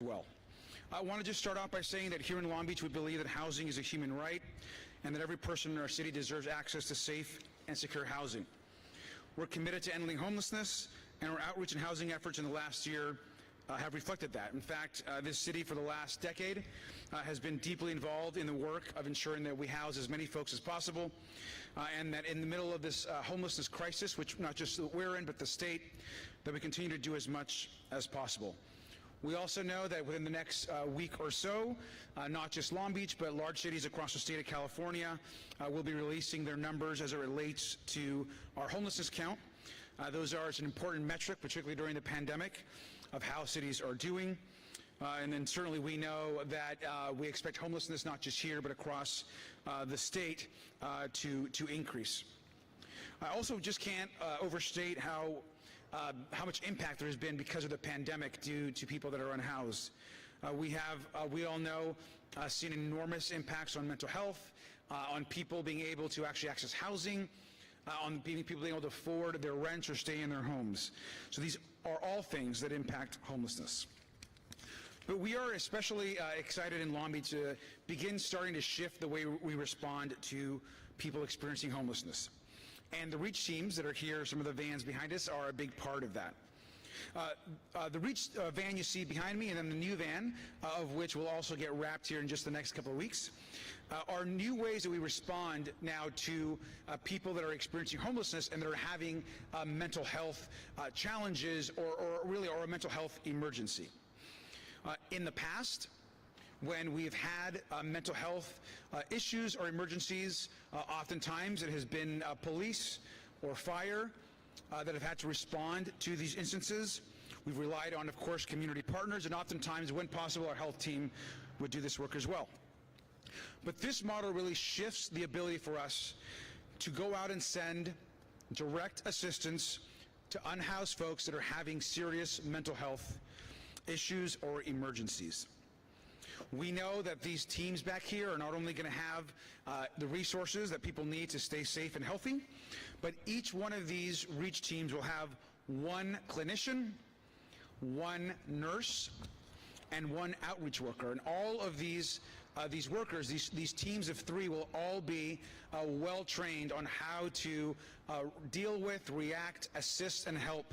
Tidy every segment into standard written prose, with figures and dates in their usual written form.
well. I want to just start off by saying that here in Long Beach we believe that housing is a human right and that every person in our city deserves access to safe and secure housing. We're committed to ending homelessness, and our outreach and housing efforts in the last year have reflected that. In fact, this city for the last decade has been deeply involved in the work of ensuring that we house as many folks as possible, and that in the middle of this homelessness crisis, which not just we're in, but the state, that we continue to do as much as possible. We also know that within the next week or so, not just Long Beach, but large cities across the state of California will be releasing their numbers as it relates to our homelessness count. Those are an important metric, particularly during the pandemic, of how cities are doing. And then certainly we know that we expect homelessness not just here, but across the state to increase. I also just can't overstate how much impact there has been because of the pandemic due to people that are unhoused. We all know, seen enormous impacts on mental health, on people being able to actually access housing, on people being able to afford their rents or stay in their homes. So these are all things that impact homelessness. But we are especially excited in Long Beach to begin starting to shift the way we respond to people experiencing homelessness. And the REACH teams that are here, some of the vans behind us, are a big part of that. The REACH van you see behind me, and then the new van, of which will also get wrapped here in just the next couple of weeks, are new ways that we respond now to people that are experiencing homelessness and that are having mental health challenges or a mental health emergency. In the past, when we've had mental health issues or emergencies, oftentimes it has been police or fire that have had to respond to these instances. We've relied on, of course, community partners, and oftentimes, when possible, our health team would do this work as well. But this model really shifts the ability for us to go out and send direct assistance to unhoused folks that are having serious mental health issues or emergencies. We know that these teams back here are not only going to have the resources that people need to stay safe and healthy, but each one of these REACH teams will have one clinician, one nurse, and one outreach worker. And all of these workers, these teams of 3, will all be well trained on how to deal with, react, assist, and help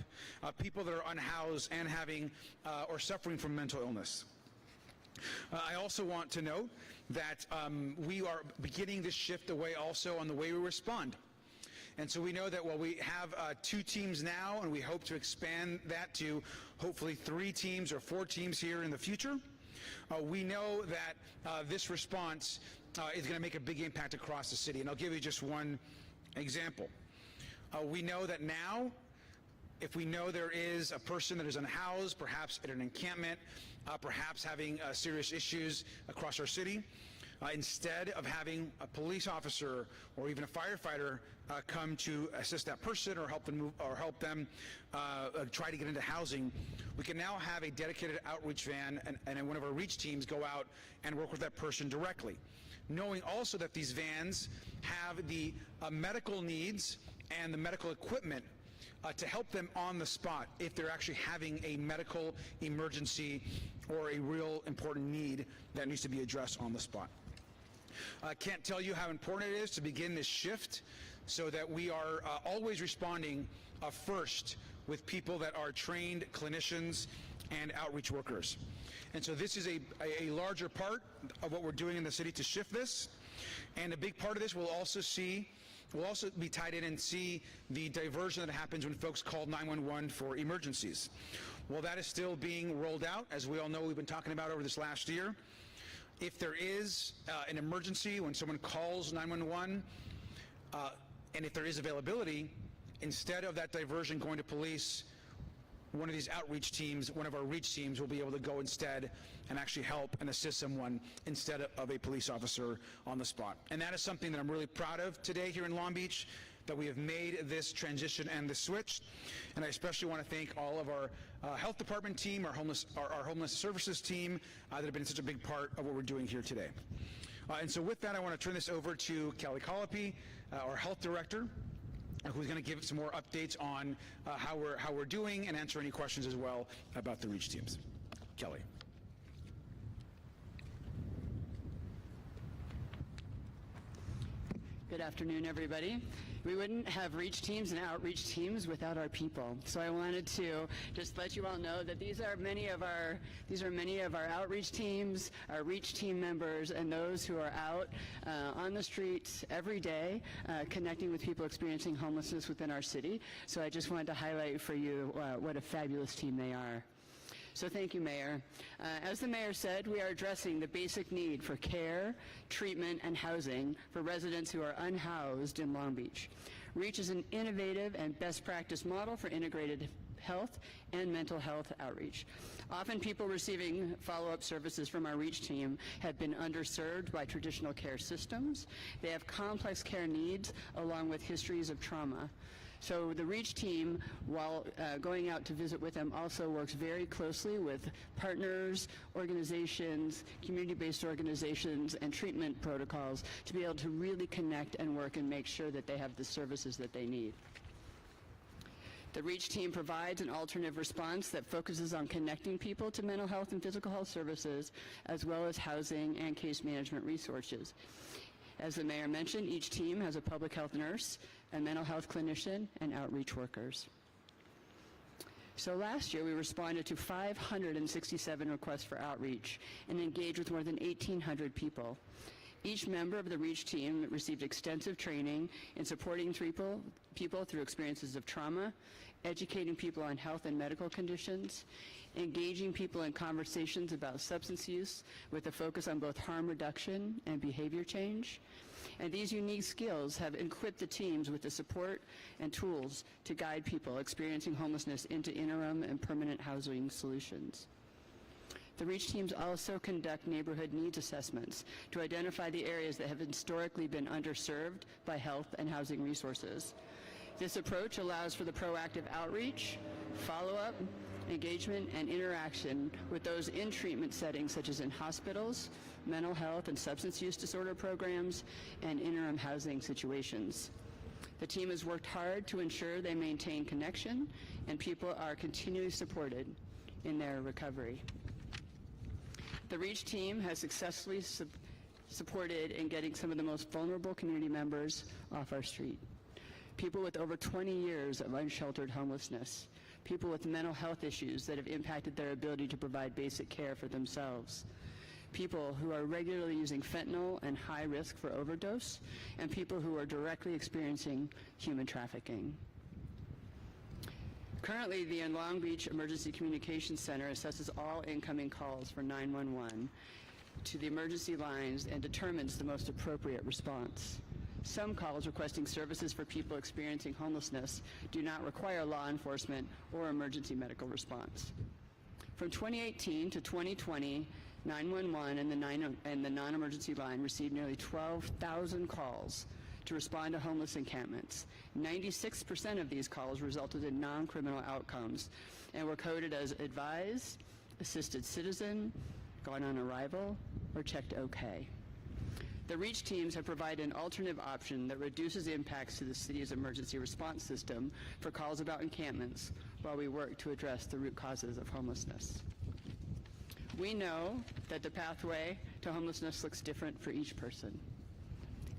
people that are unhoused and having or suffering from mental illness. I also want to note that we are beginning this shift away also on the way we respond. And so we know that while we have 2 teams now, and we hope to expand that to hopefully 3 teams or 4 teams here in the future, we know that this response is going to make a big impact across the city. And I'll give you just one example. We know that now, if we know there is a person that is unhoused, perhaps at an encampment, perhaps having serious issues across our city, instead of having a police officer or even a firefighter come to assist that person or help them try to get into housing, we can now have a dedicated outreach van and one of our REACH teams go out and work with that person directly, knowing also that these vans have the medical needs and the medical equipment to help them on the spot if they're actually having a medical emergency or a real important need that needs to be addressed on the spot. I can't tell you how important it is to begin this shift so that we are always responding first with people that are trained clinicians and outreach workers. And so this is a larger part of what we're doing in the city to shift this. And a big part of this will also be tied in and see the diversion that happens when folks call 911 for emergencies. Well, that is still being rolled out, as we all know we've been talking about over this last year. If there is an emergency when someone calls 911, and if there is availability, instead of that diversion going to police, one of these outreach teams, one of our REACH teams, will be able to go instead and actually help and assist someone instead of a police officer on the spot. And that is something that I'm really proud of today here in Long Beach, that we have made this transition and this switch. And I especially want to thank all of our health department team, our homeless services team that have been such a big part of what we're doing here today. And so with that, I want to turn this over to Kelly Colopy, our health director, who's going to give some more updates on how we're doing and answer any questions as well about the REACH teams. Kelly. Good afternoon, everybody. We wouldn't have reach teams and outreach teams without our people. So I wanted to just let you all know that these are many of our outreach teams, our reach team members, and those who are out on the streets every day connecting with people experiencing homelessness within our city. So I just wanted to highlight for you what a fabulous team they are. So thank you, Mayor. As the Mayor said, we are addressing the basic need for care, treatment, and housing for residents who are unhoused in Long Beach. REACH is an innovative and best practice model for integrated health and mental health outreach. Often people receiving follow-up services from our REACH team have been underserved by traditional care systems. They have complex care needs along with histories of trauma. So the REACH team, while going out to visit with them, also works very closely with partners, organizations, community-based organizations, and treatment protocols to be able to really connect and work and make sure that they have the services that they need. The REACH team provides an alternative response that focuses on connecting people to mental health and physical health services, as well as housing and case management resources. As the Mayor mentioned, each team has a public health nurse, a mental health clinician, and outreach workers. So last year, we responded to 567 requests for outreach and engaged with more than 1,800 people. Each member of the REACH team received extensive training in supporting people through experiences of trauma, educating people on health and medical conditions, engaging people in conversations about substance use with a focus on both harm reduction and behavior change. And these unique skills have equipped the teams with the support and tools to guide people experiencing homelessness into interim and permanent housing solutions. The REACH teams also conduct neighborhood needs assessments to identify the areas that have historically been underserved by health and housing resources. This approach allows for the proactive outreach, follow-up, engagement, and interaction with those in treatment settings such as in hospitals, mental health and substance use disorder programs, and interim housing situations. The team has worked hard to ensure they maintain connection and people are continually supported in their recovery. The REACH team has successfully supported in getting some of the most vulnerable community members off our street. People with over 20 years of unsheltered homelessness, people with mental health issues that have impacted their ability to provide basic care for themselves, people who are regularly using fentanyl and high risk for overdose, and people who are directly experiencing human trafficking. Currently, the Long Beach Emergency Communications Center assesses all incoming calls for 911 to the emergency lines and determines the most appropriate response. Some calls requesting services for people experiencing homelessness do not require law enforcement or emergency medical response. From 2018 to 2020, 911 and the non-emergency line received nearly 12,000 calls to respond to homeless encampments. 96% of these calls resulted in non-criminal outcomes and were coded as advised, assisted citizen, gone on arrival, or checked okay. The REACH teams have provided an alternative option that reduces impacts to the city's emergency response system for calls about encampments while we work to address the root causes of homelessness. We know that the pathway to homelessness looks different for each person.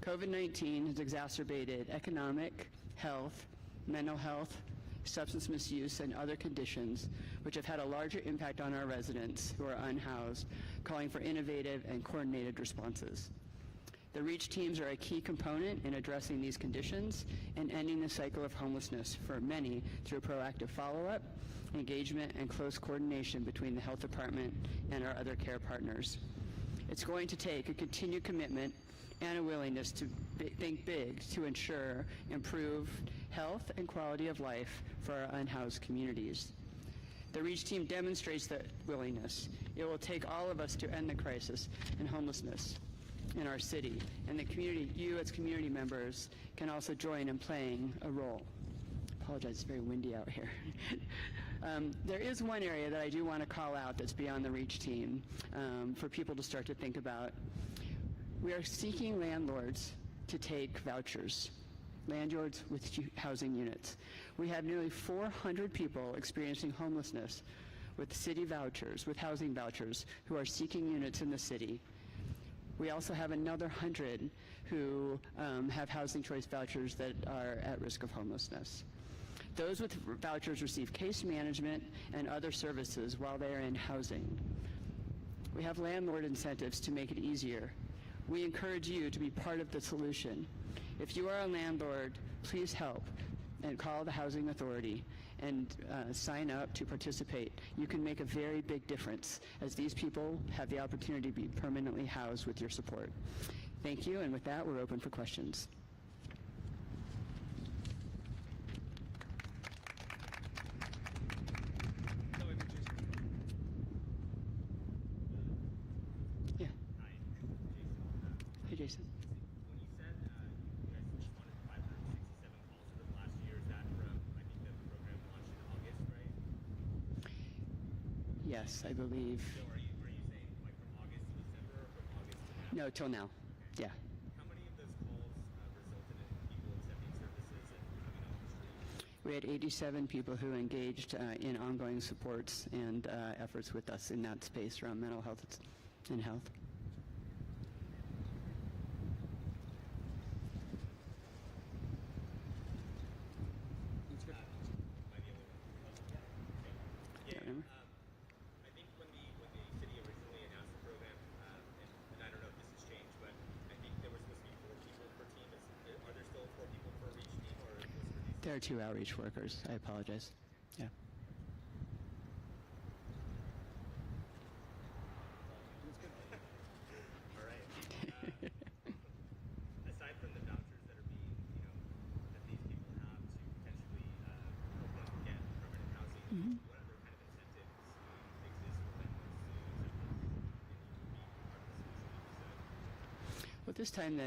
COVID-19 has exacerbated economic, health, mental health, substance misuse, and other conditions which have had a larger impact on our residents who are unhoused, calling for innovative and coordinated responses. The REACH teams are a key component in addressing these conditions and ending the cycle of homelessness for many through proactive follow-up, engagement, and close coordination between the health department and our other care partners. It's going to take a continued commitment and a willingness to think big to ensure improved health and quality of life for our unhoused communities. The REACH team demonstrates that willingness. It will take all of us to end the crisis in homelessness in our city, and the community, you as community members, can also join in playing a role. I apologize, it's very windy out here. There is one area that I do want to call out that's beyond the REACH team for people to start to think about. We are seeking landlords to take vouchers, landlords with housing units. We have nearly 400 people experiencing homelessness with city vouchers, with housing vouchers, who are seeking units in the city. We also have another 100 who have housing choice vouchers that are at risk of homelessness. Those with vouchers receive case management and other services while they are in housing. We have landlord incentives to make it easier. We encourage you to be part of the solution. If you are a landlord, please help and call the Housing Authority and sign up to participate. You can make a very big difference as these people have the opportunity to be permanently housed with your support. Thank you, and with that, we're open for questions. Yeah. Hey, Jason. When you said you guys responded to 567 calls for the last year, is that from, I think the program launched in August, right? Yes, I believe. So are you saying like from August to December or from August to now? No, till now. Yeah. How many of those calls resulted in people accepting services and coming off the street? We had 87 people who engaged in ongoing supports and efforts with us in that space around mental health and health. Yeah. I think when the city originally announced the program, and I don't know if this has changed, but I think there was supposed to be 4 people per team. Are there still 4 people per each team, or was it reduced? There are 2 outreach workers. I apologize. Yeah. All right. Aside from the vouchers that are being, that these people have to potentially help them get permanent housing, what other kind of incentives exist for landlords to accept them and be part of the solution? Well, this time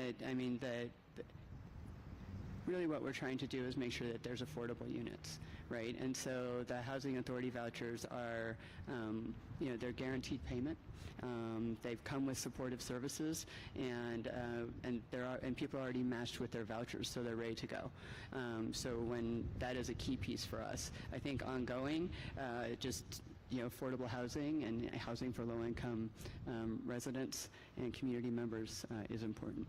really what we're trying to do is make sure that there's affordable units, right? And so the Housing Authority vouchers are, they're guaranteed payment. They've come with supportive services, and people are already matched with their vouchers, so they're ready to go. So when that is a key piece for us, I think ongoing, affordable housing and housing for low-income residents and community members is important.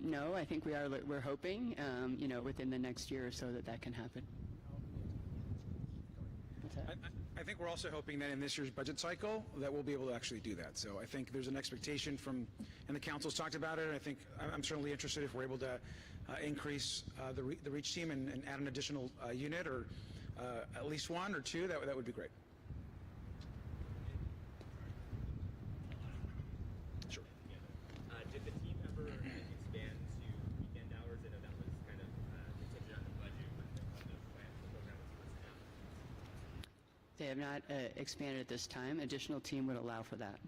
No, I think we're hoping, within the next year or so that can happen. What's that? I think we're also hoping that in this year's budget cycle that we'll be able to actually do that. So I think there's an expectation and the council's talked about it, and I think I'm certainly interested if we're able to increase the REACH team and add an additional unit or at least 1 or 2, that would be great. Sure. Did the team ever expand to weekend hours? I know that was kind of contingent on the budget when the program was first announced. They have not expanded at this time. Additional team would allow for that.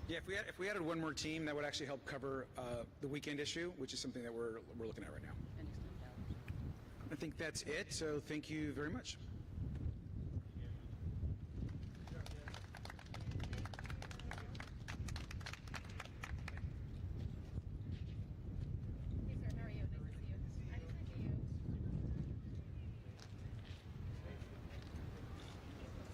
Yeah, if we added 1 more team, that would actually help cover the weekend issue, which is something that we're looking at right now. I think that's it, so thank you very much.